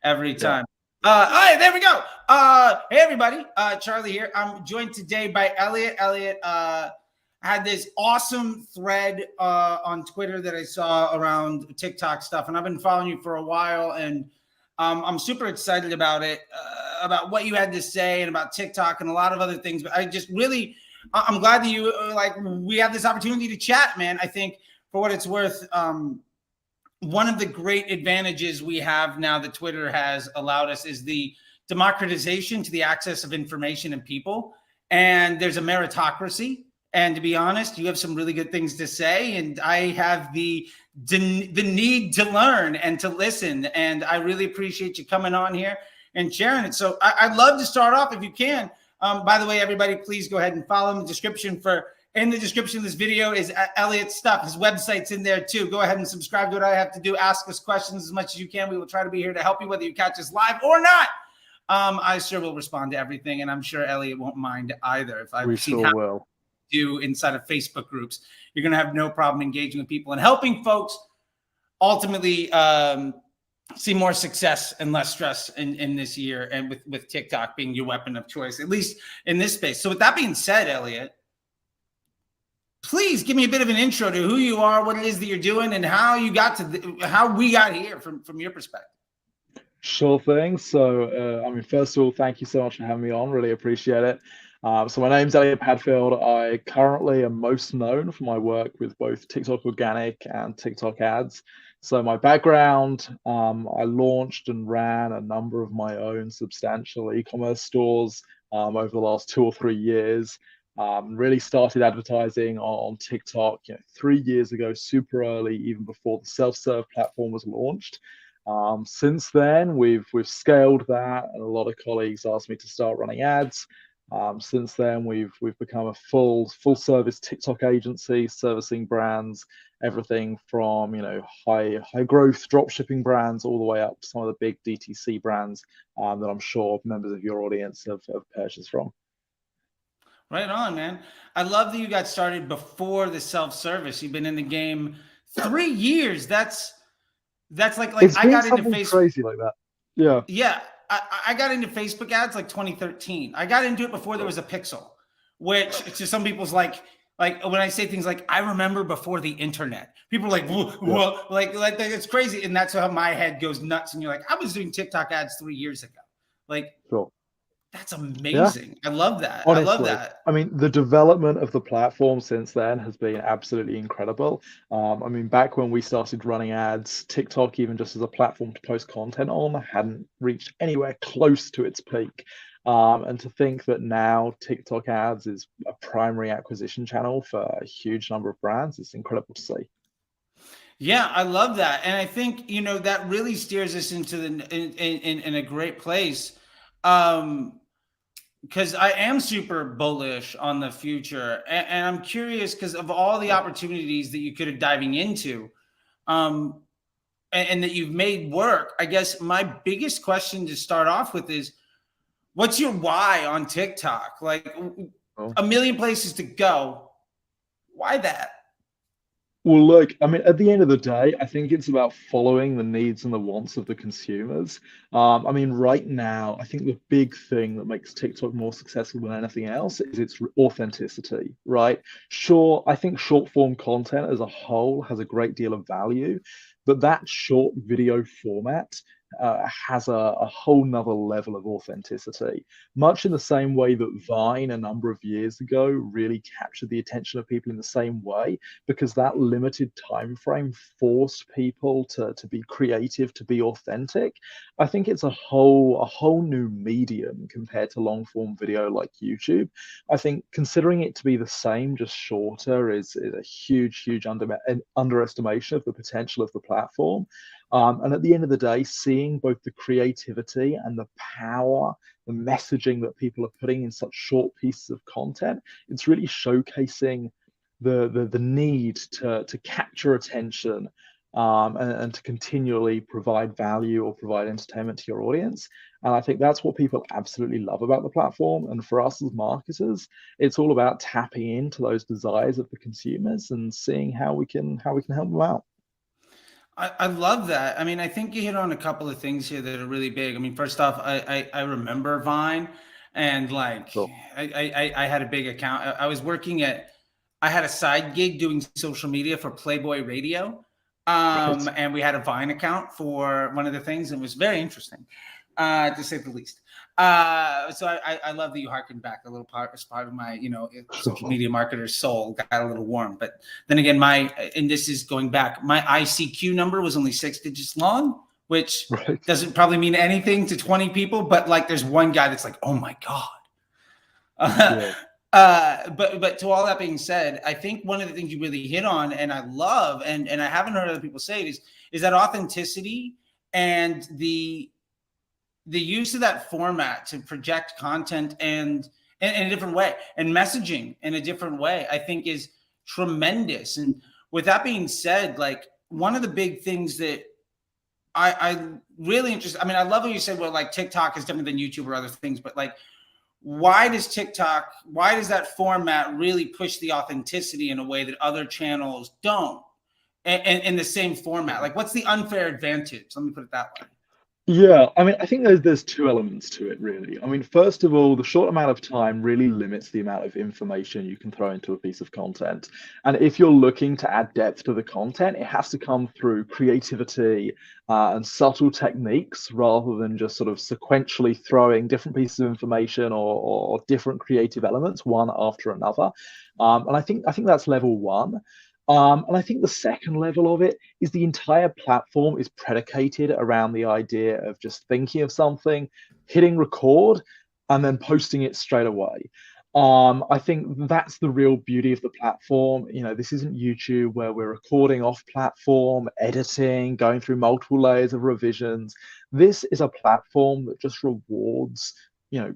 every Yeah. time. All right, there we go. Hey everybody, Charlie here. I'm joined today by Elliot. Elliot had this awesome thread on Twitter that I saw around TikTok stuff, and I've been following you for a while, and I'm super excited about it, about what you had to say, and about TikTok and a lot of other things. But I just really, I'm glad that you we have this opportunity to chat, man. I think for what it's worth, one of the great advantages we have now that Twitter has allowed us is the democratization to the access of information and people. And there's a meritocracy. And to be honest, you have some really good things to say, and I have the need to learn and to listen. And I really appreciate you coming on here and sharing it. So I'd love to start off if you can. By the way, everybody, please go ahead and follow in the description in the description of this video is Elliot's stuff. His website's in there too. Go ahead and subscribe to what I have to do. Ask us questions as much as you can. We will try to be here to help you, whether you catch us live or not. I sure will respond to everything, and I'm sure Elliot won't mind either. If I've seen how will do inside of Facebook groups, you're going to have no problem engaging with people and helping folks ultimately see more success and less stress in this year, and with TikTok being your weapon of choice, at least in this space. So with that being said, Elliot, please give me a bit of an intro to who you are, what it is that you're doing, and how you got to how we got here from your perspective. Sure thing. So, first of all, thank you so much for having me on. Really appreciate it. So my name's Elliot Padfield. I currently am most known for my work with both TikTok Organic and TikTok Ads. So my background, I launched and ran a number of my own substantial e-commerce stores over the last 2 or 3 years. Really started advertising on TikTok 3 years ago, super early, even before the self-serve platform was launched. Since then, we've scaled that, and a lot of colleagues asked me to start running ads. Since then, we've become a full service TikTok agency, servicing brands, everything from high growth drop shipping brands all the way up to some of the big DTC brands that I'm sure members of your audience have purchased from. Right on, man. I love that you got started before the self-service. You've been in the game 3 years. That's like it's I been got into something Facebook crazy like that. Yeah. Yeah. I got into Facebook ads like 2013. I got into it before there was a pixel, which to some people's like when I say things like I remember before the internet, people are like, well, like it's crazy. And that's how my head goes nuts. And you're like, I was doing TikTok ads 3 years ago. Like, Sure. That's amazing. Yeah. I love that. Honestly, I love that. I mean, the development of the platform since then has been absolutely incredible. Back when we started running ads, TikTok, even just as a platform to post content on, hadn't reached anywhere close to its peak. And to think that now TikTok ads is a primary acquisition channel for a huge number of brands, it's incredible to see. Yeah, I love that. And I think, that really steers us into in a great place. Because I am super bullish on the future, and I'm curious because of all the opportunities that you could have diving into, and that you've made work. I guess my biggest question to start off with is, what's your why on TikTok? Like, a million places to go. Why that? Well, look, at the end of the day, I think it's about following the needs and the wants of the consumers. Right now, I think the big thing that makes TikTok more successful than anything else is its authenticity, right? Sure, I think short form content as a whole has a great deal of value, but that short video format has a whole nother level of authenticity, much in the same way that Vine a number of years ago really captured the attention of people in the same way, because that limited time frame forced people to be creative, to be authentic. I think it's a whole new medium compared to long form video like YouTube. I think considering it to be the same, just shorter, is a huge underestimation of the potential of the platform. And at the end of the day, seeing both the creativity and the power, the messaging that people are putting in such short pieces of content, it's really showcasing the need to capture attention and to continually provide value or provide entertainment to your audience. And I think that's what people absolutely love about the platform. And for us as marketers, it's all about tapping into those desires of the consumers and seeing how we can help them out. I love that. I mean, I think you hit on a couple of things here that are really big. I mean, first off, I remember Vine, and like Sure. I had a big account. I was working at, I had a side gig doing social media for Playboy Radio. Right. And we had a Vine account for one of the things, and it was very interesting, to say the least. So I love that you harkened back a little part as part of my, social Sure. media marketer's soul got a little warm. But then again, and this is going back, my ICQ number was only 6 digits long, which Right. doesn't probably mean anything to 20 people, but like there's one guy that's like, oh my God. Yeah. But to all that being said, I think one of the things you really hit on, and I love, and I haven't heard other people say it, is that authenticity and the use of that format to project content and in a different way, and messaging in a different way, I think is tremendous. And with that being said, like one of the big things that I really interested, I mean, I love what you said, well, like TikTok is different than YouTube or other things, but like, why does that format really push the authenticity in a way that other channels don't, and in the same format? Like, what's the unfair advantage? Let me put it that way. Yeah, I mean, I think there's two elements to it, really. I mean, first of all, the short amount of time really limits the amount of information you can throw into a piece of content. And if you're looking to add depth to the content, it has to come through creativity and subtle techniques rather than just sort of sequentially throwing different pieces of information or different creative elements one after another. And I think that's level one. And I think the second level of it is the entire platform is predicated around the idea of just thinking of something, hitting record, and then posting it straight away. I think that's the real beauty of the platform. This isn't YouTube where we're recording off platform, editing, going through multiple layers of revisions. This is a platform that just rewards, you know,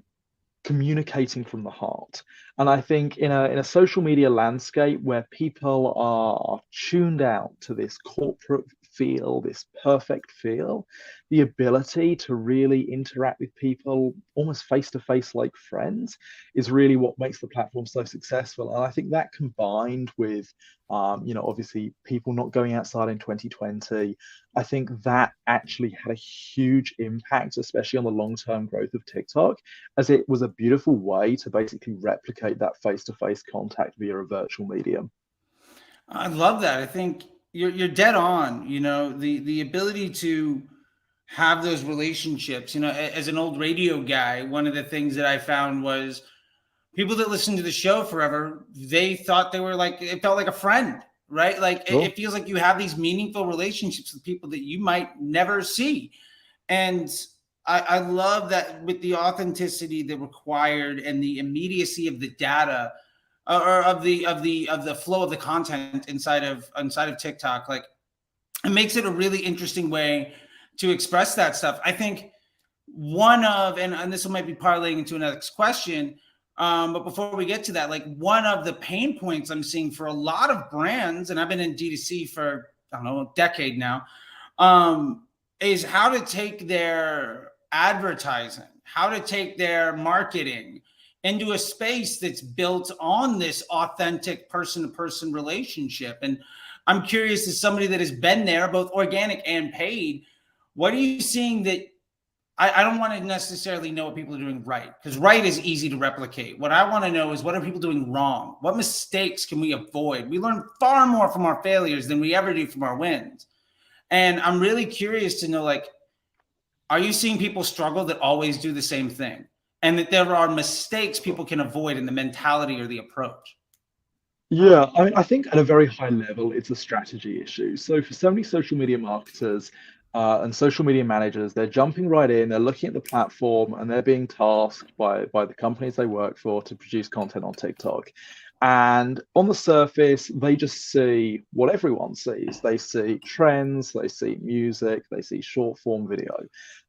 communicating from the heart. And I think in a social media landscape where people are tuned out to this corporate feel, this perfect feel, the ability to really interact with people almost face to face like friends is really what makes the platform so successful. And I think that combined with obviously people not going outside in 2020, I think that actually had a huge impact, especially on the long-term growth of TikTok, as it was a beautiful way to basically replicate that face-to-face contact via a virtual medium. I love that. I think you're dead on. The ability to have those relationships. As an old radio guy, one of the things that I found was people that listened to the show forever, they thought they were like, it felt like a friend, right? Like Sure. it feels like you have these meaningful relationships with people that you might never see. And I love that with the authenticity that required and the immediacy of the data, or of the flow of the content inside of TikTok. Like it makes it a really interesting way to express that stuff. I think one of, and this might be parlaying into another question, but before we get to that, like one of the pain points I'm seeing for a lot of brands, and I've been in D2C for, I don't know, a decade now, is how to take their advertising, how to take their marketing into a space that's built on this authentic person-to-person relationship. And I'm curious, as somebody that has been there, both organic and paid, what are you seeing that I don't want to necessarily know what people are doing right, because right is easy to replicate. What I want to know is, what are people doing wrong? What mistakes can we avoid? We learn far more from our failures than we ever do from our wins. And I'm really curious to know, like, are you seeing people struggle that always do the same thing, and that there are mistakes people can avoid in the mentality or the approach? Yeah, I mean, I think at a very high level, it's a strategy issue. So for so many social media marketers and social media managers, they're jumping right in, they're looking at the platform, and they're being tasked by the companies they work for to produce content on TikTok. And on the surface, they just see what everyone sees. They see trends, they see music, they see short form video,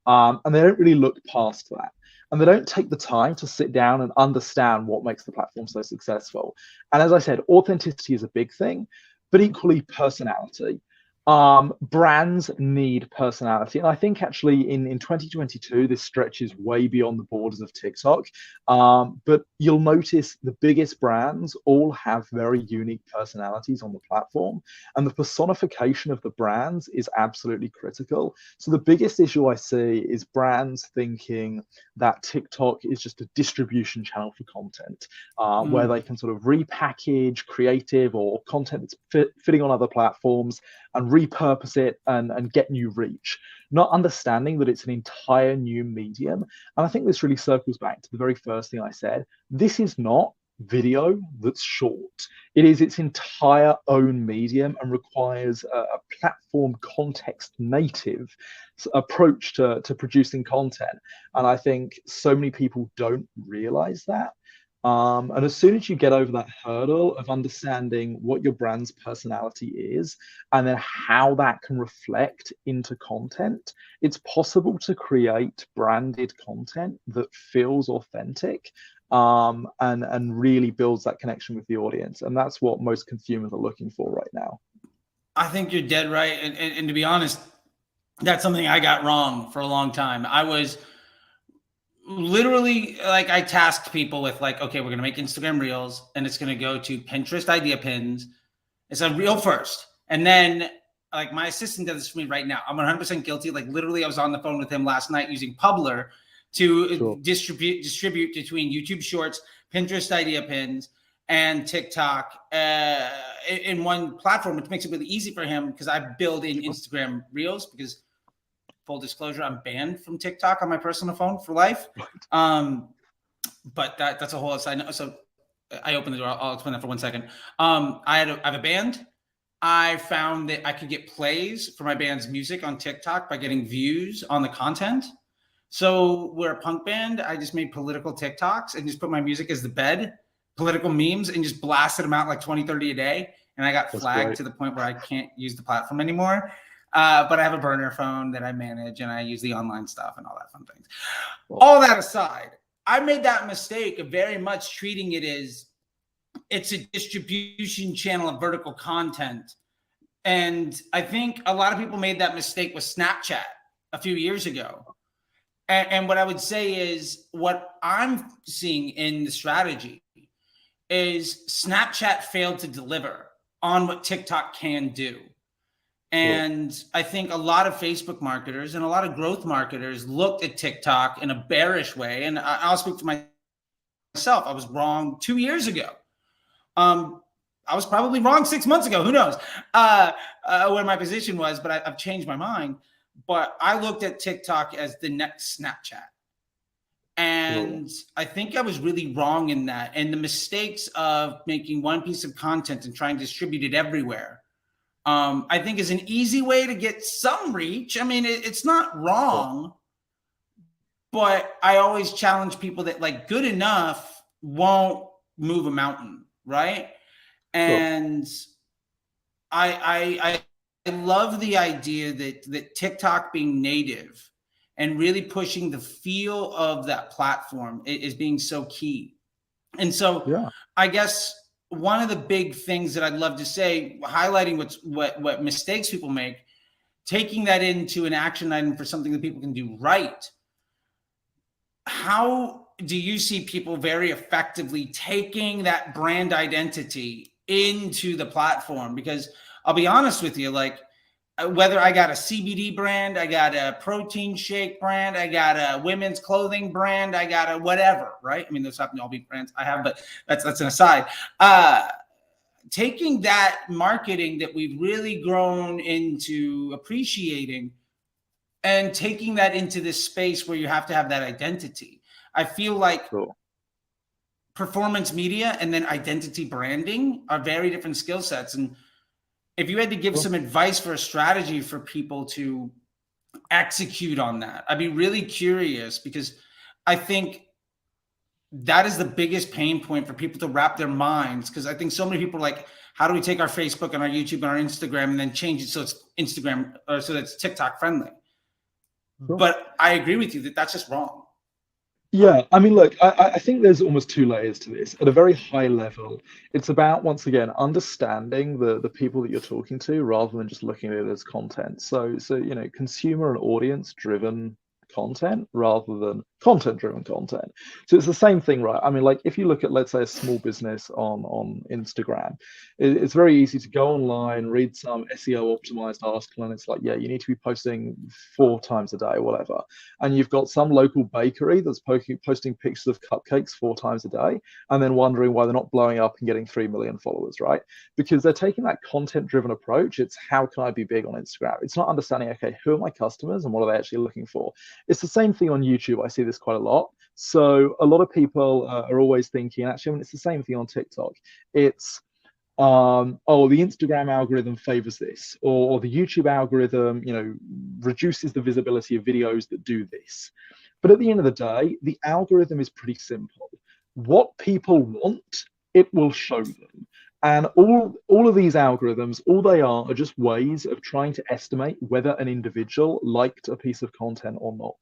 and they don't really look past that. And they don't take the time to sit down and understand what makes the platform so successful. And as I said, authenticity is a big thing, but equally personality. Brands need personality. And I think actually in 2022, this stretches way beyond the borders of TikTok. But you'll notice the biggest brands all have very unique personalities on the platform. And the personification of the brands is absolutely critical. So the biggest issue I see is brands thinking that TikTok is just a distribution channel for content, where they can sort of repackage creative or content that's fitting on other platforms and repurpose it and get new reach, not understanding that it's an entire new medium. And I think this really circles back to the very first thing I said. This is not video that's short. It is its entire own medium and requires a platform context native approach to producing content. And I think so many people don't realize that. And as soon as you get over that hurdle of understanding what your brand's personality is and then how that can reflect into content, it's possible to create branded content that feels authentic, and really builds that connection with the audience. And that's what most consumers are looking for right now. I think you're dead right. And to be honest, that's something I got wrong for a long time. I was literally like, I tasked people with like, okay, we're going to make Instagram reels and it's going to go to Pinterest idea pins. It's a reel first. And then like my assistant does this for me right now. I'm 100% guilty. Like literally I was on the phone with him last night using Publer to distribute between YouTube Shorts, Pinterest idea pins, and TikTok in one platform, which makes it really easy for him because I build in Instagram reels because, full disclosure, I'm banned from TikTok on my personal phone for life. But that's a whole side note. So I opened the door. I'll explain that for 1 second. I have a band. I found that I could get plays for my band's music on TikTok by getting views on the content. So we're a punk band. I just made political TikToks and just put my music as the bed, political memes, and just blasted them out like 20, 30 a day. And I got flagged to the point where I can't use the platform anymore. But I have a burner phone that I manage and I use the online stuff and all that fun things. All that aside, I made that mistake of very much treating it as it's a distribution channel of vertical content. And I think a lot of people made that mistake with Snapchat a few years ago. And what I would say is what I'm seeing in the strategy is Snapchat failed to deliver on what TikTok can do. And I think a lot of Facebook marketers and a lot of growth marketers looked at TikTok in a bearish way. And I'll speak for myself. I was wrong 2 years ago. I was probably wrong 6 months ago. Who knows where my position was, but I've changed my mind. But I looked at TikTok as the next Snapchat. And I think I was really wrong in that. And the mistakes of making one piece of content and trying to distribute it everywhere, I think is an easy way to get some reach. I mean, it's not wrong, but I always challenge people that like good enough won't move a mountain, right? And I love the idea that TikTok being native and really pushing the feel of that platform is being so key. And so I guess one of the big things that I'd love to say, highlighting what mistakes people make, taking that into an action item for something that people can do right. How do you see people very effectively taking that brand identity into the platform? Because I'll be honest with you, like whether I got a CBD brand, I got a protein shake brand, I got a women's clothing brand, I got a whatever, right? I mean, those happen to all be brands I have, but that's an aside. Taking that marketing that we've really grown into appreciating and taking that into this space where you have to have that identity. I feel like performance media and then identity branding are very different skill sets. And if you had to give some advice for a strategy for people to execute on that, I'd be really curious, because I think that is the biggest pain point for people to wrap their minds. Because I think so many people are like, how do we take our Facebook and our YouTube and our Instagram and then change it so it's Instagram or so that's TikTok friendly? But I agree with you that that's just wrong. Yeah, I mean, look, I think there's almost two layers to this. At a very high level, it's about, once again, understanding the people that you're talking to rather than just looking at it as content. So consumer and audience driven content rather than content driven content. So it's the same thing, right? I mean, like if you look at, let's say, a small business on Instagram, it's very easy to go online, read some SEO optimized article, and it's like, yeah, you need to be posting 4 times a day or whatever, and you've got some local bakery that's posting pictures of cupcakes 4 times a day, and then wondering why they're not blowing up and getting 3 million followers, right? Because they're taking that content driven approach. It's how can I be big on Instagram? It's not understanding, okay, who are my customers and what are they actually looking for? It's the same thing on YouTube. I see this quite a lot. So a lot of people are always thinking, actually, I mean, it's the same thing on TikTok. It's oh, the Instagram algorithm favors this, or the YouTube algorithm, reduces the visibility of videos that do this. But at the end of the day, the algorithm is pretty simple. What people want, it will show them. And all of these algorithms, all they are just ways of trying to estimate whether an individual liked a piece of content or not.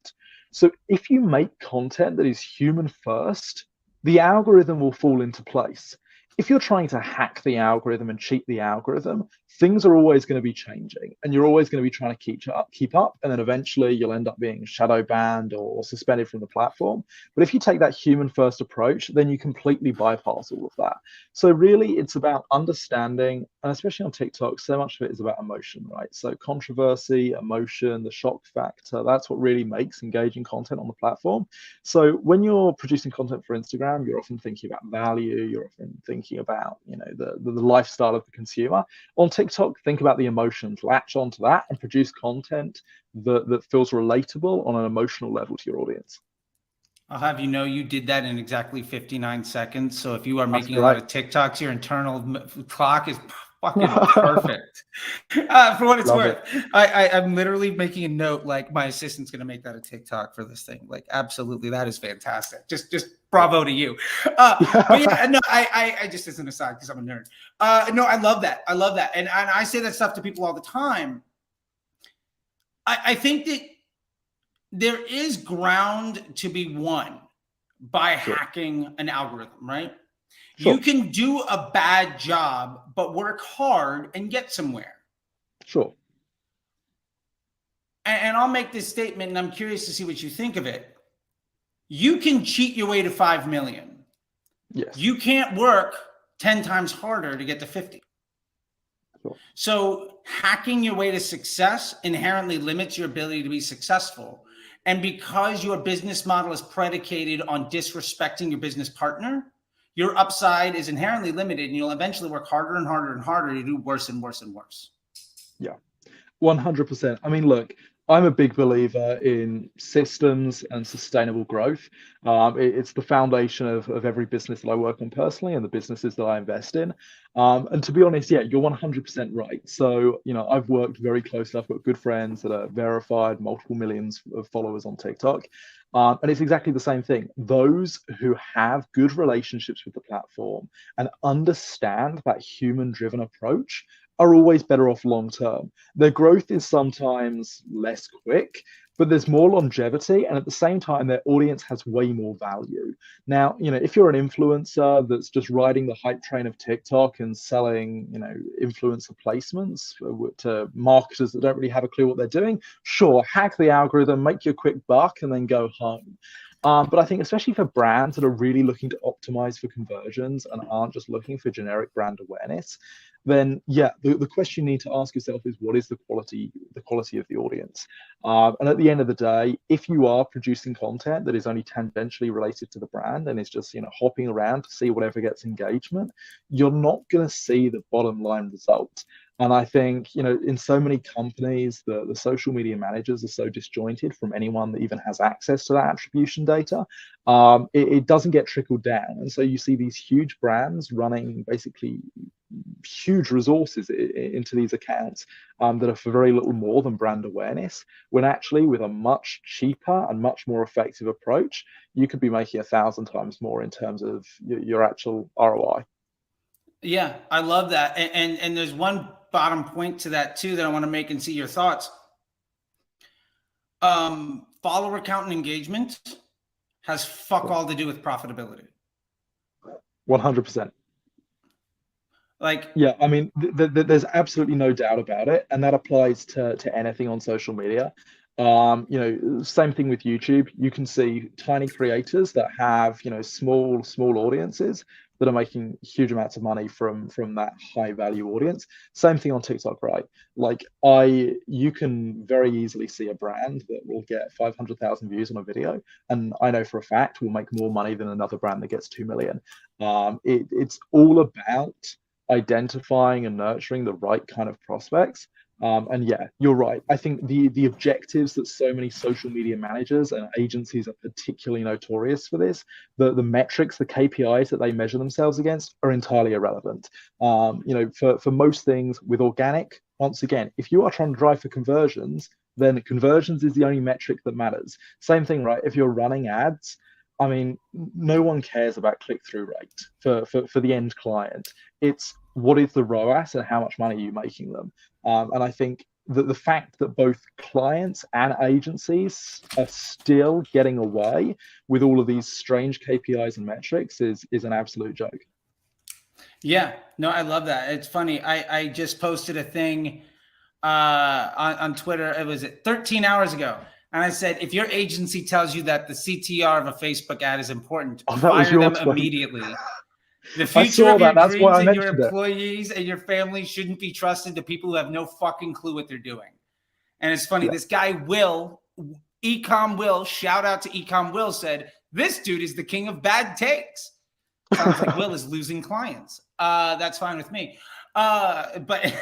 So if you make content that is human first, the algorithm will fall into place. If you're trying to hack the algorithm and cheat the algorithm, things are always going to be changing, and you're always going to be trying to keep up, and then eventually you'll end up being shadow banned or suspended from the platform. But if you take that human first approach, then you completely bypass all of that. So really, it's about understanding, and especially on TikTok, so much of it is about emotion, right? So controversy, emotion, the shock factor, that's what really makes engaging content on the platform. So when you're producing content for Instagram, you're often thinking about value, you're often thinking about, the lifestyle of the consumer. On TikTok, think about the emotions, latch onto that and produce content that feels relatable on an emotional level to your audience. I'll have you know you did that in exactly 59 seconds. So if you are That's making a lot great. of TikToks, your internal clock is fucking perfect. For what it's Love worth, it. I'm literally making a note. Like my assistant's gonna make that a TikTok for this thing. Like absolutely, that is fantastic. Just bravo to you. But yeah, no, I just as an aside because I'm a nerd. No, I love that. I love that, and I say that stuff to people all the time. I think that there is ground to be won by Sure. hacking an algorithm, right? You Sure. can do a bad job, but work hard and get somewhere. Sure. And I'll make this statement, and I'm curious to see what you think of it. You can cheat your way to 5 million. Yes. You can't work 10 times harder to get to 50. Sure. So hacking your way to success inherently limits your ability to be successful. And because your business model is predicated on disrespecting your business partner, your upside is inherently limited, and you'll eventually work harder and harder and harder to do worse and worse and worse. Yeah. 100%. I mean, look, I'm a big believer in systems and sustainable growth. It's the foundation of every business that I work on personally and the businesses that I invest in. And to be honest, yeah, you're 100% right. So, I've worked very closely. I've got good friends that are verified, multiple millions of followers on TikTok. And it's exactly the same thing. Those who have good relationships with the platform and understand that human driven approach are always better off long term. Their growth is sometimes less quick, but there's more longevity, and at the same time their audience has way more value. Now, if you're an influencer that's just riding the hype train of TikTok and selling, influencer placements to marketers that don't really have a clue what they're doing, sure, hack the algorithm, make you a quick buck, and then go home. But I think especially for brands that are really looking to optimize for conversions and aren't just looking for generic brand awareness, then yeah, the question you need to ask yourself is what is the quality of the audience? And at the end of the day, if you are producing content that is only tangentially related to the brand and is just hopping around to see whatever gets engagement, you're not going to see the bottom line result. And I think, in so many companies, the social media managers are so disjointed from anyone that even has access to that attribution data. It doesn't get trickled down. And so you see these huge brands running basically huge resources into these accounts that are for very little more than brand awareness, when actually with a much cheaper and much more effective approach, you could be making 1,000 times more in terms of your actual ROI. Yeah, I love that. And there's one bottom point to that too that I want to make and see your thoughts. Follower count and engagement has fuck all to do with profitability. 100%. Like, Yeah, I mean, there's absolutely no doubt about it, and that applies to anything on social media. Same thing with YouTube. You can see tiny creators that have, small audiences that are making huge amounts of money from that high value audience. Same thing on TikTok, right? Like you can very easily see a brand that will get 500,000 views on a video, and I know for a fact will make more money than another brand that gets 2 million. It's all about identifying and nurturing the right kind of prospects. And yeah, you're right. I think the objectives that so many social media managers and agencies are particularly notorious for this, the metrics, the KPIs that they measure themselves against are entirely irrelevant. For most things with organic, once again, if you are trying to drive for conversions, then conversions is the only metric that matters. Same thing, right? If you're running ads, I mean, no one cares about click-through rate for the end client. It's what is the ROAS and how much money are you making them? And I think that the fact that both clients and agencies are still getting away with all of these strange KPIs and metrics is an absolute joke. yeah, no, I love that. It's funny. I just posted a thing on Twitter. It was 13 hours ago. And I said, if your agency tells you that the CTR of a Facebook ad is important, fire them immediately. The future of your dreams and your employees and your family shouldn't be trusted to people who have no fucking clue what they're doing. And it's funny, this guy, Will, Ecom Will, shout out to Ecom Will, said, this dude is the king of bad takes. Sounds like Will is losing clients. That's fine with me. But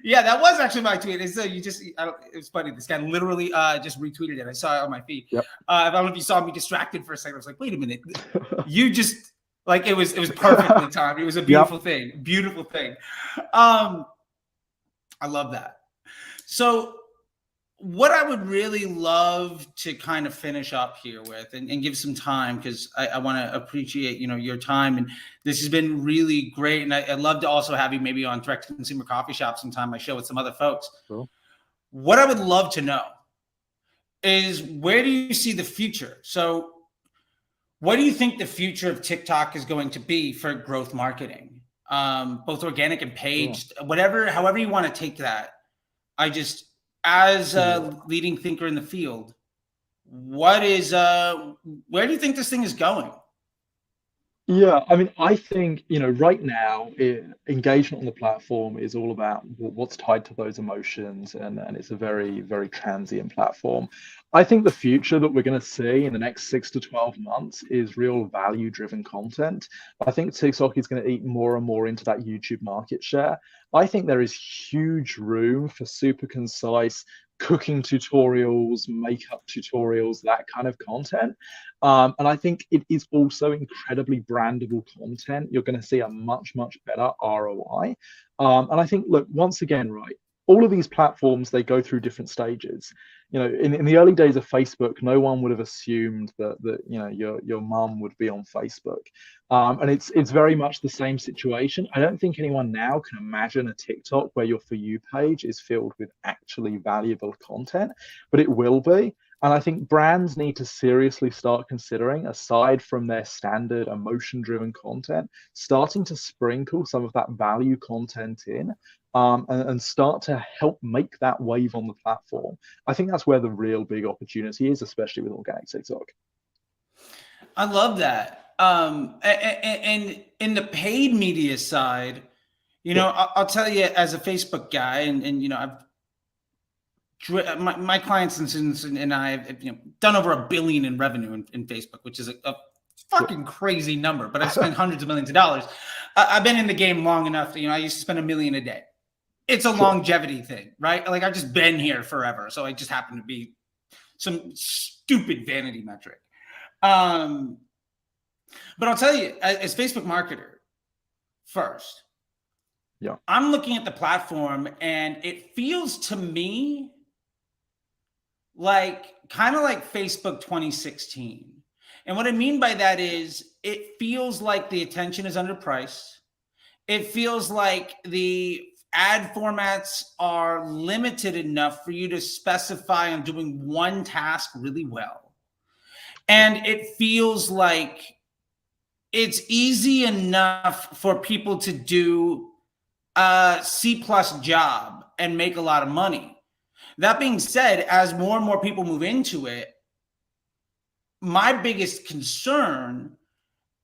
yeah, that was actually my tweet. It was funny. This guy literally just retweeted it. I saw it on my feed. Yep. I don't know if you saw me distracted for a second. I was like, wait a minute. You just like it was perfectly timed. It was a beautiful thing. Beautiful thing. I love that. So what I would really love to kind of finish up here with and give some time, because I want to appreciate, your time. And this has been really great. And I'd love to also have you maybe on Direct to Consumer Coffee Shop sometime, I show with some other folks. Cool. What I would love to know is, where do you see the future? So what do you think the future of TikTok is going to be for growth marketing? Both organic and paid, however you want to take that. As a leading thinker in the field, where do you think this thing is going? Yeah, I mean, I think, right now, engagement on the platform is all about what's tied to those emotions, and it's a very, very transient platform. I think the future that we're going to see in the next 6 to 12 months is real value-driven content. I think TikTok is going to eat more and more into that YouTube market share. I think there is huge room for super concise cooking tutorials, makeup tutorials, that kind of content. And I think it is also incredibly brandable content. You're going to see a much, much better ROI. And I think, look, once again, right, all of these platforms, they go through different stages. In the early days of Facebook, no one would have assumed that your mum would be on Facebook. And it's very much the same situation. I don't think anyone now can imagine a TikTok where your For You page is filled with actually valuable content, but it will be. And I think brands need to seriously start considering, aside from their standard emotion-driven content, starting to sprinkle some of that value content in, and start to help make that wave on the platform. I think that's where the real big opportunity is, especially with organic TikTok. I love that. And in the paid media side, I'll tell you, as a Facebook guy, and I've my clients and I have done over $1 billion in revenue in Facebook, which is a fucking crazy number. But I've spent hundreds of millions of dollars. I've been in the game long enough that I used to spend $1 million a day. It's a longevity thing, right? Like, I've just been here forever, so I just happen to be some stupid vanity metric. But I'll tell you, as Facebook marketer, first, I'm looking at the platform, and it feels to me kind of like Facebook 2016. And what I mean by that is, it feels like the attention is underpriced. It feels like the ad formats are limited enough for you to specify on doing one task really well. And it feels like it's easy enough for people to do a C+ job and make a lot of money. That being said, as more and more people move into it, my biggest concern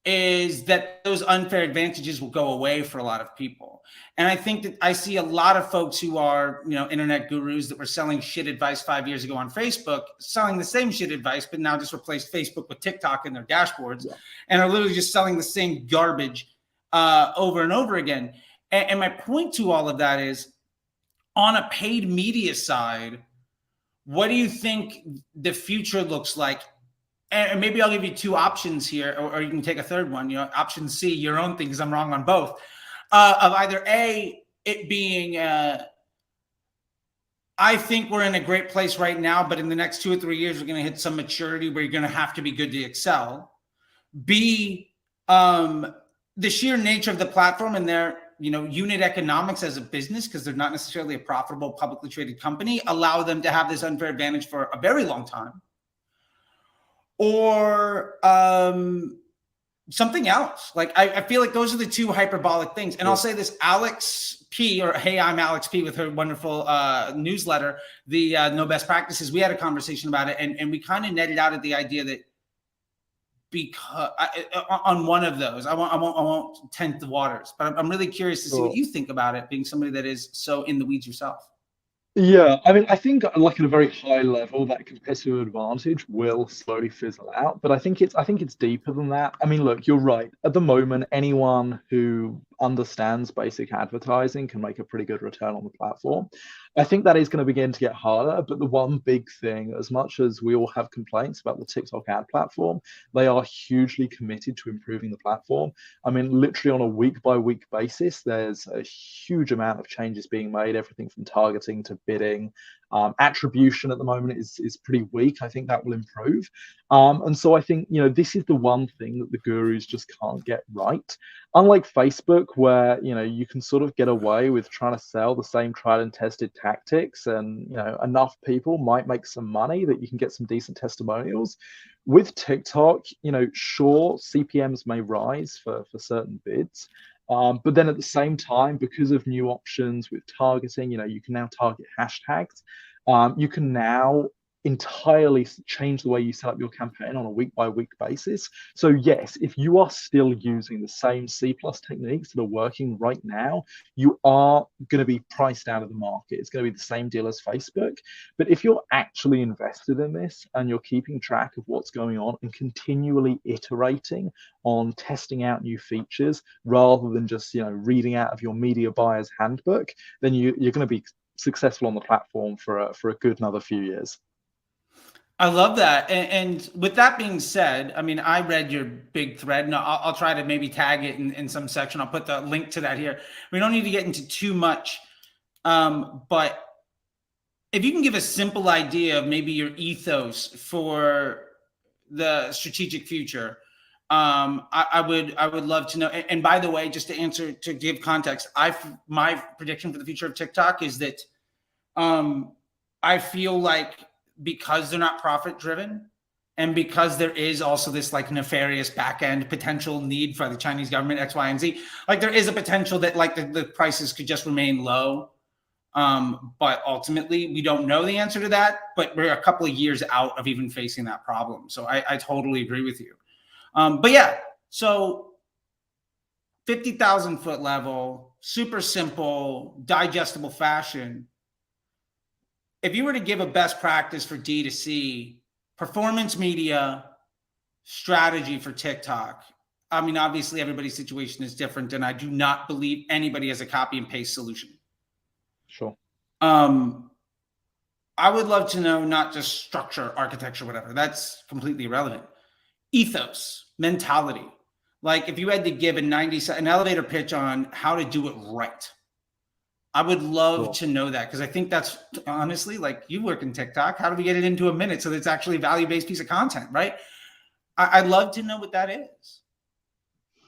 is that those unfair advantages will go away for a lot of people. And I think that I see a lot of folks who are, internet gurus that were selling shit advice 5 years ago on Facebook, selling the same shit advice, but now just replaced Facebook with TikTok in their dashboards, and are literally just selling the same garbage over and over again. And my point to all of that is, on a paid media side, what do you think the future looks like? And maybe I'll give you two options here, or you can take a third one. Option C, your own thing, because I'm wrong on both. Of either A, it being, I think we're in a great place right now, but in the next 2 or 3 years, we're going to hit some maturity where you're going to have to be good to excel. B, the sheer nature of the platform and their unit economics as a business, because they're not necessarily a profitable publicly traded company, allow them to have this unfair advantage for a very long time. Or something else. Like I feel like those are the two hyperbolic things. And I'll say this: Alex P, or Hey, I'm Alex P, with her wonderful newsletter, the No Best Practices. We had a conversation about it, and we kind of netted out at the idea that because on one of those, I won't tempt the waters, but I'm really curious to see what you think about it, being somebody that is so in the weeds yourself. Yeah, I mean, I think like at a very high level, that competitive advantage will slowly fizzle out. But I think it's deeper than that. I mean, look, you're right. At the moment, anyone who understands basic advertising can make a pretty good return on the platform. I think that is going to begin to get harder. But the one big thing, as much as we all have complaints about the TikTok ad platform, they are hugely committed to improving the platform. I mean, literally on a week by week basis, there's a huge amount of changes being made, everything from targeting to bidding. Attribution at the moment is pretty weak. I think that will improve. And so I think, this is the one thing that the gurus just can't get right. Unlike Facebook, where, you can sort of get away with trying to sell the same tried and tested tactics, and, enough people might make some money that you can get some decent testimonials. With TikTok, sure, CPMs may rise for certain bids. But then at the same time, because of new options with targeting, you can now target hashtags. You can now entirely change the way you set up your campaign on a week by week basis. So yes, if you are still using the same C+ techniques that are working right now, you are going to be priced out of the market. It's going to be the same deal as Facebook. But if you're actually invested in this and you're keeping track of what's going on and continually iterating on testing out new features rather than just reading out of your media buyer's handbook, then you're going to be successful on the platform for a good another few years. I love that. And with that being said, I mean, I read your big thread, and I'll try to maybe tag it in some section. I'll put the link to that here. We don't need to get into too much, but if you can give a simple idea of maybe your ethos for the strategic future, I would love to know. And by the way, just to give context, my prediction for the future of TikTok is that I feel like, because they're not profit driven, and because there is also this like nefarious back end potential need for the Chinese government, X, Y, and Z, like there is a potential that like the prices could just remain low. But ultimately we don't know the answer to that, but we're a couple of years out of even facing that problem. So I totally agree with you. But yeah, so 50,000 foot level, super simple, digestible fashion. If you were to give a best practice for D2C, performance media strategy for TikTok, I mean, obviously everybody's situation is different, and I do not believe anybody has a copy and paste solution. Sure. I would love to know not just structure, architecture, whatever. That's completely irrelevant. Ethos, mentality. Like if you had to give an elevator pitch on how to do it right, I would love to know that, because I think that's honestly, like, you work in TikTok. How do we get it into a minute so that it's actually a value-based piece of content, right? I'd love to know what that is.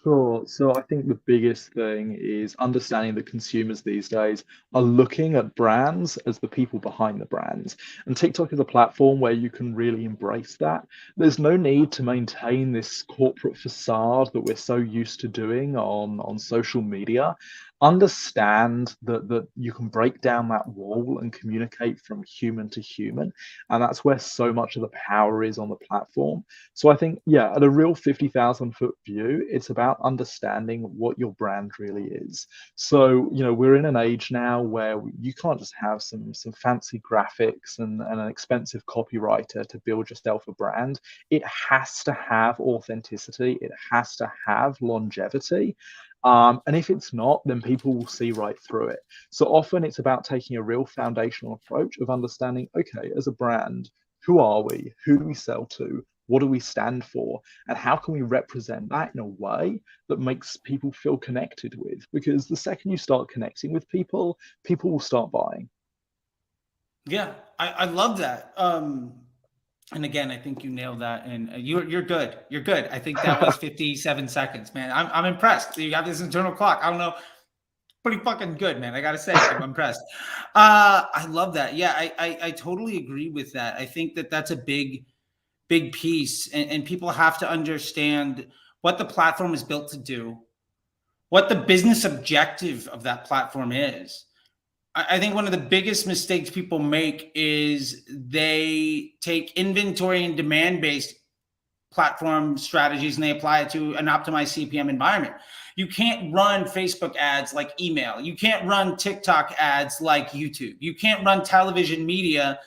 Sure. So I think the biggest thing is understanding that consumers these days are looking at brands as the people behind the brands. And TikTok is a platform where you can really embrace that. There's no need to maintain this corporate facade that we're so used to doing on social media. Understand that you can break down that wall and communicate from human to human. And that's where so much of the power is on the platform. So I think, yeah, at a real 50,000 foot view, it's about understanding what your brand really is. So, we're in an age now where you can't just have some fancy graphics and an expensive copywriter to build yourself a brand. It has to have authenticity. It has to have longevity. And if it's not, then people will see right through it. So often it's about taking a real foundational approach of understanding, okay, as a brand, who are we? Who do we sell to? What do we stand for? And how can we represent that in a way that makes people feel connected with? Because the second you start connecting with people, people will start buying. Yeah, I love that. And again, I think you nailed that. And you're good. You're good. I think that was 57 seconds, man. I'm impressed. You got this internal clock. I don't know. Pretty fucking good, man. I gotta say, I'm impressed. I love that. Yeah, I totally agree with that. I think that that's a big piece, and people have to understand what the platform is built to do, what the business objective of that platform is. I think one of the biggest mistakes people make is they take inventory and demand based platform strategies and they apply it to an optimized CPM environment. You can't run Facebook ads like email. You can't run TikTok ads like YouTube. You can't run television media.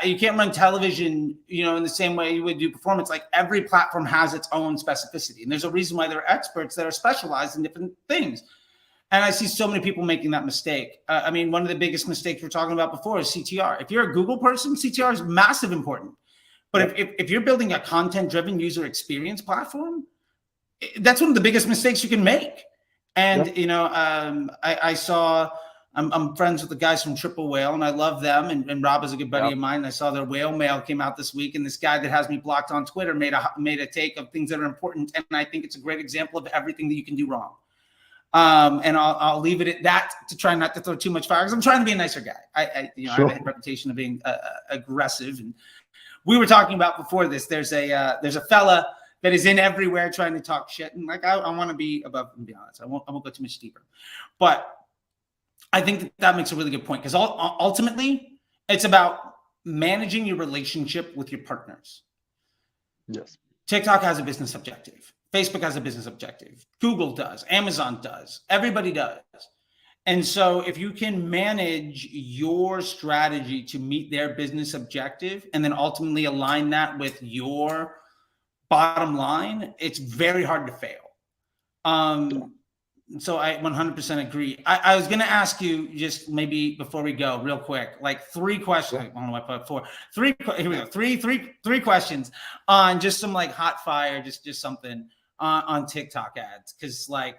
You can't run television, in the same way you would do performance. Like every platform has its own specificity. And there's a reason why there are experts that are specialized in different things. And I see so many people making that mistake. I mean, one of the biggest mistakes we're talking about before is CTR. If you're a Google person, CTR is massive important. But if you're building a content-driven user experience platform, that's one of the biggest mistakes you can make. And I saw. I'm friends with the guys from Triple Whale, and I love them. And Rob is a good buddy of mine. And I saw their whale mail came out this week, and this guy that has me blocked on Twitter made a take of things that are important, and I think it's a great example of everything that you can do wrong. And I'll leave it at that to try not to throw too much fire because I'm trying to be a nicer guy. I have a reputation of being aggressive, and we were talking about before this. There's a fella that is in everywhere trying to talk shit, and like I want to be above and beyond. So I won't go too much deeper, but I think that makes a really good point because ultimately it's about managing your relationship with your partners. Yes. TikTok has a business objective. Facebook has a business objective. Google does. Amazon does. Everybody does. And so if you can manage your strategy to meet their business objective and then ultimately align that with your bottom line, it's very hard to fail. So I 100% agree. I was going to ask you just maybe before we go real quick, like 3 questions. I don't know why I put 4. 3. Here we go. Three questions on just some like hot fire, just something on TikTok ads. Cause like,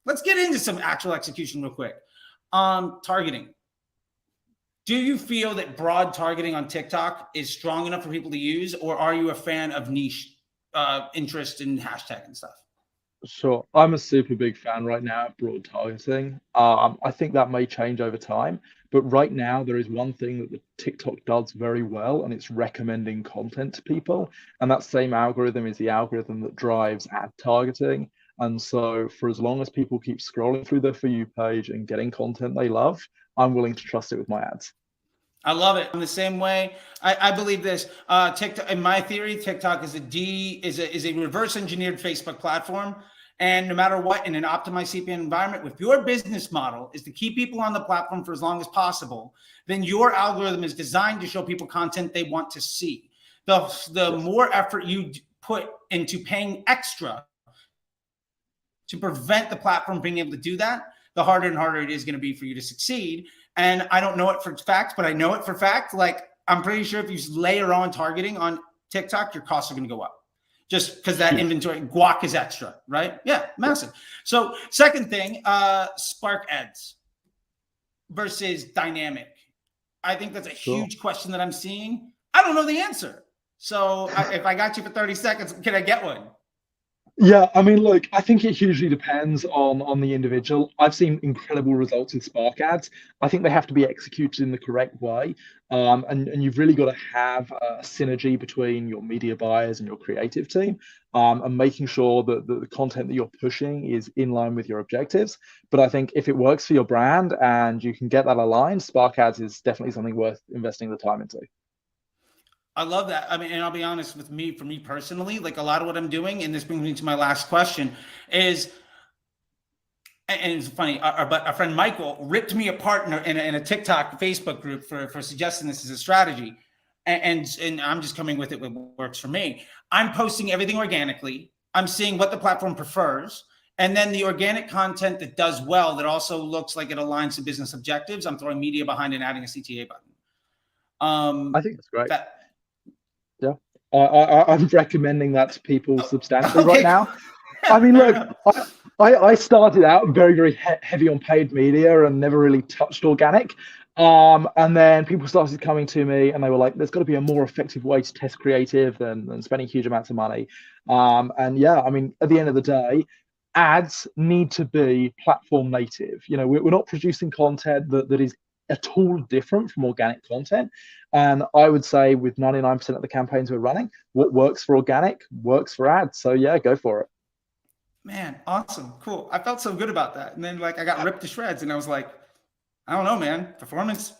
let's get into some actual execution real quick. Targeting. Do you feel that broad targeting on TikTok is strong enough for people to use, or are you a fan of niche interest in hashtag and stuff? Sure. I'm a super big fan right now of broad targeting. I think that may change over time, but right now there is one thing that the TikTok does very well, and it's recommending content to people. And that same algorithm is the algorithm that drives ad targeting. And so for as long as people keep scrolling through their For You page and getting content they love, I'm willing to trust it with my ads. I love it. In the same way, I believe this. TikTok, in my theory, TikTok is a reverse engineered Facebook platform. And no matter what, in an optimized CPM environment, if your business model is to keep people on the platform for as long as possible, then your algorithm is designed to show people content they want to see. The more effort you put into paying extra to prevent the platform being able to do that, the harder and harder it is going to be for you to succeed. And I don't know it for fact, but I know it for fact. Like, I'm pretty sure if you layer on targeting on TikTok, your costs are going to go up just because that inventory guac is extra, right? Yeah, massive. So second thing, Spark ads versus dynamic. I think that's a huge question that I'm seeing. I don't know the answer. So if I got you for 30 seconds, can I get one? Yeah, I mean, look, I think it hugely depends on the individual. I've seen incredible results with Spark ads. I think they have to be executed in the correct way, and you've really got to have a synergy between your media buyers and your creative team, and making sure that the content that you're pushing is in line with your objectives. But I think if it works for your brand and you can get that aligned, Spark ads is definitely something worth investing the time into. I love that. I mean, and I'll be honest with me, for me personally, like a lot of what I'm doing, and this brings me to my last question, is, and it's funny, but our friend Michael ripped me apart in a TikTok Facebook group for suggesting this as a strategy. And I'm just coming with it what works for me. I'm posting everything organically. I'm seeing what the platform prefers. And then the organic content that does well, that also looks like it aligns to business objectives, I'm throwing media behind and adding a CTA button. I think that's great. That Yeah. I'm recommending that to people oh, substantially right okay. now. I mean, look, I started out very, very heavy on paid media and never really touched organic. And then people started coming to me and they were like, there's got to be a more effective way to test creative than spending huge amounts of money. And yeah, I mean, at the end of the day, ads need to be platform native. You know, we're not producing content that is at all different from organic content. And I would say with 99% of the campaigns we're running, what works for organic works for ads. So yeah, go for it. Man, awesome, cool. I felt so good about that. And then like I got ripped to shreds and I was like, I don't know, man. Performance,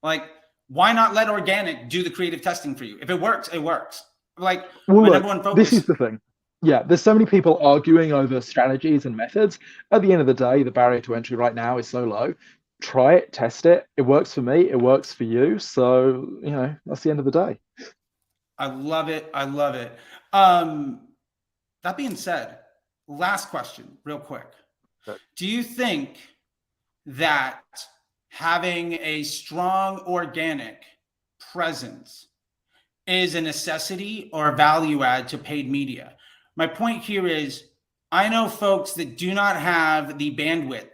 like, why not let organic do the creative testing for you? If it works, it works. Like Well, my look, number one this focus. is the thing. Yeah, there's so many people arguing over strategies and methods. At the end of the day, the barrier to entry right now is so low. Try it, test it. It works for me, it works for you. So, that's the end of the day. I love it. I love it. Um, that being said, last question, real quick. Okay. Do you think that having a strong organic presence is a necessity or a value add to paid media? My point here is I know folks that do not have the bandwidth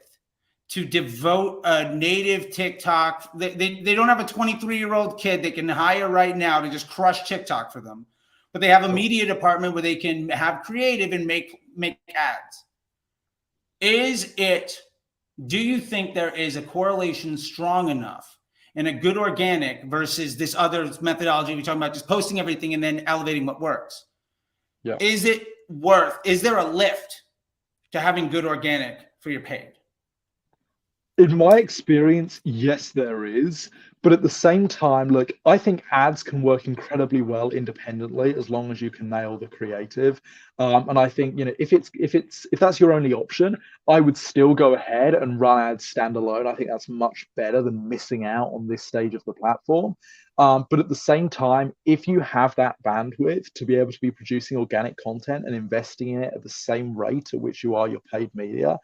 to devote a native TikTok. They don't have a 23-year-old kid they can hire right now to just crush TikTok for them, but they have a media department where they can have creative and make ads. Do you think there is a correlation strong enough in a good organic versus this other methodology we're talking about, just posting everything and then elevating what works? Yeah. Is there a lift to having good organic for your paid? In my experience, yes, there is. But at the same time, look, I think ads can work incredibly well independently as long as you can nail the creative. And I think, if that's your only option, I would still go ahead and run ads standalone. I think that's much better than missing out on this stage of the platform. But at the same time, if you have that bandwidth to be able to be producing organic content and investing in it at the same rate at which you are your paid media,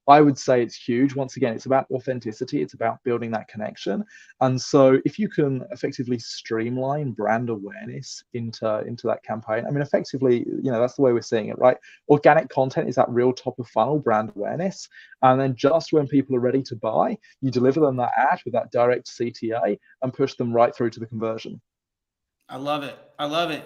I would say it's huge. Once again, it's about authenticity. It's about building that connection. And so if you can effectively streamline brand awareness into that campaign, I mean, effectively, that's the way we're seeing it, right? Organic content is that real top of funnel brand awareness. And then just when people are ready to buy, you deliver them that ad with that direct CTA and push them right through to the conversion. I love it. I love it.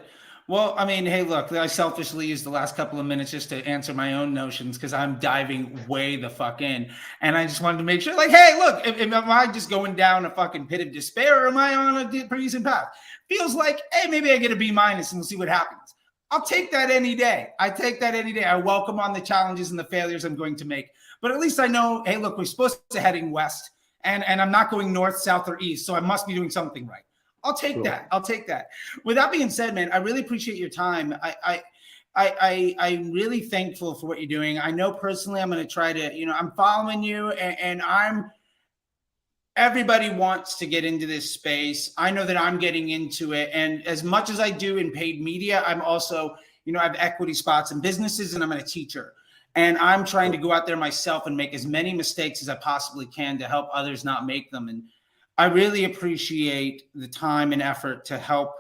Well, I mean, hey, look, I selfishly used the last couple of minutes just to answer my own notions because I'm diving way the fuck in. And I just wanted to make sure, like, hey, look, am I just going down a fucking pit of despair or am I on a pretty decent path? Feels like, hey, maybe I get a B minus and we'll see what happens. I'll take that any day. I take that any day. I welcome on the challenges and the failures I'm going to make. But at least I know, hey, look, we're supposed to heading west and I'm not going north, south, or east. So I must be doing something right. I'll take that. I'll take that. With that being said, man, I really appreciate your time. I'm really thankful for what you're doing. I know personally I'm going to try to, I'm following you and everybody wants to get into this space. I know that I'm getting into it. And as much as I do in paid media, I'm also, I have equity spots in businesses and I'm a teacher. And I'm trying to go out there myself and make as many mistakes as I possibly can to help others not make them. And I really appreciate the time and effort to help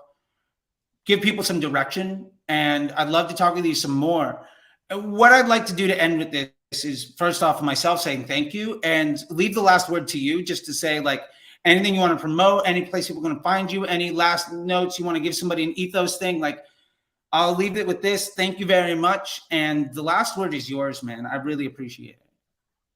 give people some direction. And I'd love to talk with you some more. What I'd like to do to end with this is, first off, myself saying thank you and leave the last word to you, just to say, like, anything you want to promote, any place people are going to find you, any last notes you want to give somebody, an ethos thing, like, I'll leave it with this. Thank you very much. And the last word is yours, man. I really appreciate it.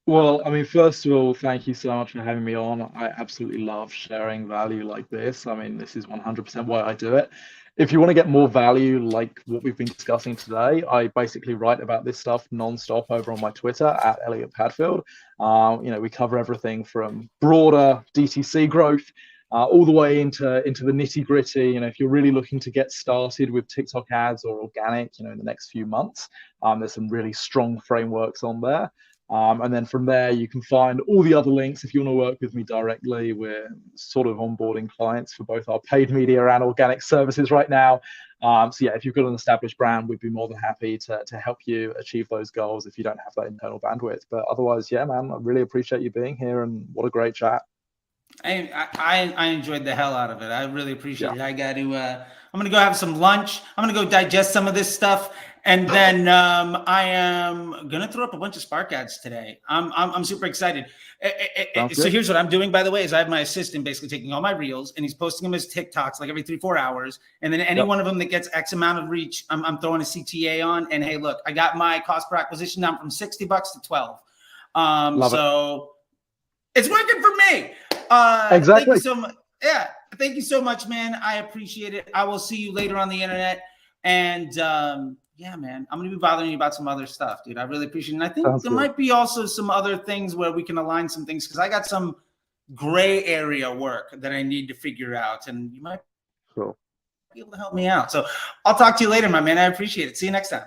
Well, I mean, first of all, thank you so much for having me on. I absolutely love sharing value like this. I mean, this is 100% why I do it. If you want to get more value like what we've been discussing today, I basically write about this stuff nonstop over on my Twitter at Elliot Padfield. We cover everything from broader DTC growth all the way into the nitty gritty. If you're really looking to get started with TikTok ads or organic, in the next few months, there's some really strong frameworks on there. And then from there, you can find all the other links. If you want to work with me directly, we're sort of onboarding clients for both our paid media and organic services right now. So yeah, if you've got an established brand, we'd be more than happy to help you achieve those goals if you don't have that internal bandwidth. But otherwise, yeah, man, I really appreciate you being here, and what a great chat. I enjoyed the hell out of it. I really appreciate it. Yeah. I got to. I'm gonna go have some lunch. I'm gonna go digest some of this stuff, and then I am gonna throw up a bunch of Spark ads today. I'm super excited. So here's what I'm doing, by the way, is I have my assistant basically taking all my reels and he's posting them as TikToks like every 3-4 hours, and then any one of them that gets X amount of reach, I'm throwing a CTA on. And hey, look, I got my cost per acquisition down from $60 to $12. So it's working for me. Exactly. Thank you so much. Yeah, thank you so much, man. I appreciate it. I will see you later on the internet. And yeah, man, I'm gonna be bothering you about some other stuff, dude. I really appreciate it. And I think there might be also some other things where we can align some things, because I got some gray area work that I need to figure out, and you might be able to help me out. So I'll talk to you later, my man. I appreciate it. See you next time.